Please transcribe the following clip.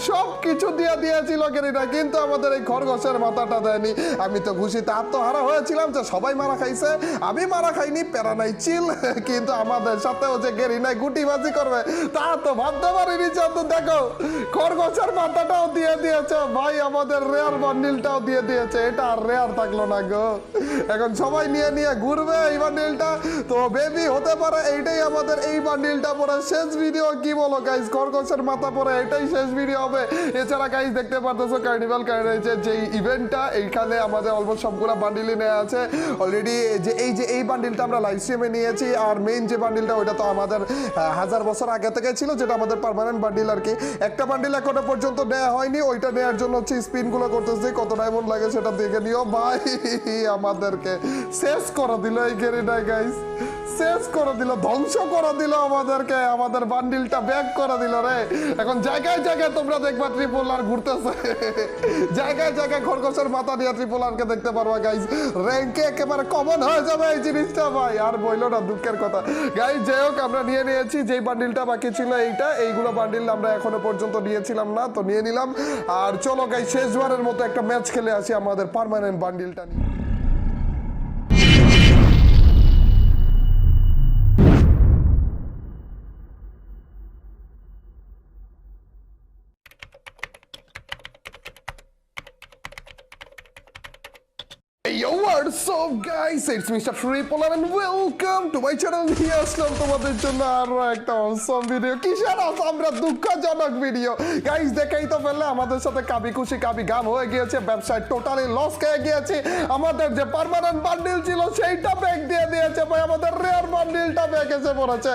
সব কিছু দিয়ে দিয়েছিল গেরিনা, কিন্তু আমাদের এই খরগোশের মাথাটা দেয়নি। আমি তো খুশিতে আত্মহারা হয়েছিলাম যে সবাই মারা খাইছে, আমি মারা খাইনি, প্যারা নাই, চিল। কিন্তু আমাদের সাথেও যে গেরিনাই গুটিবাজি করবে তা তো ভাবতে পারিনি। চন্দু দেখো, খরগোশের মাথাটাও দিয়ে দিয়েছে ভাই, আমাদের রেয়ার বান্ডিলটাও দিয়ে দিয়েছে। এটা আর রেয়ার থাকলো না গো, এখন সবাই নিয়ে নিয়ে ঘুরবে এই বান্ডিলটা। তো বেবি হতে পারে এইটাই আমাদের এই বান্ডিলটা পরে শেষ ভিডিও। কি বলো গাইস, খরগোশের মাথা পরে এটাই শেষ ভিডিও হবে। এছাড়া গাইস দেখতে পারতেছো কার্নিভাল কার্নেজের যে ইভেন্টটা, এইখানে আমাদের অলমোস্ট সবগুলো বান্ডিলই নেওয়া আছে অলরেডি। যে এই বান্ডিলটা আমরা লাইভ স্ট্রিমে নিয়েছি, আর মেইন যে বান্ডিলটা ওইটা তো আমাদের 1000 বছর আগে থেকে ছিল, যেটা আমাদের পার্মানেন্ট বান্ডিল আর কি। একটা বান্ডিল এখনো পর্যন্ত নেওয়া হয়নি, ওইটা নেওয়ার জন্য হচ্ছে স্পিনগুলো করতেছি, কত ডায়মন্ড লাগে সেটা দেখে নিও ভাই। আমাদেরকে শেষ করে দিল এই গেরিনা গাইস, শেষ করে দিল, ধ্বংস করে দিল আমাদেরকে, আমাদের বান্ডিলটা ব্যাক করে দিল রে। এখন জায়গায় জায়গায় তোমরা দেখবা ট্রিপল আর ঘুরতেছে, জায়গায় জায়গায় খরগোশের মাথা দিয়ে ট্রিপল আরকে দেখতে পারবা গাইস। র্যাঙ্কে একেবারে কমন হয়ে যাবে এই জিনিসটা ভাই, আর বইলো না, দুঃখের কথা গাইস। যাই হোক, আমরা নিয়ে নিয়েছি যেই বান্ডিলটা বাকি ছিল এইগুলো বান্ডিল আমরা এখনো পর্যন্ত নিয়েছিলাম না, তো নিয়ে নিলাম। আর চলো গাইস, শেষবারের মতো একটা ম্যাচ খেলে আসি আমাদের পার্মানেন্ট বান্ডিলটা নিয়ে। Yo, what's up guys, it's Mr. Tripolar and welcome to my channel. নিয়ে আসলাম তোমাদের জন্য আরো একটা অসম ভিডিও। কিসের আমরা দুঃখজনক ভিডিও গাইস, দেখাই তো ফেললে আমাদের সাথে কাবি খুশি কাবি গাম হয়ে গিয়েছে, ব্যবসায় টোটালি লস খেয়ে গিয়েছে। আমাদের যে পার্মানেন্ট বান্ডিল ছিল সেইটা ব্যাক দিয়ে দিয়েছে ভাই, আমাদের রেয়ার বান্ডিলটা ব্যাক এসে পড়েছে।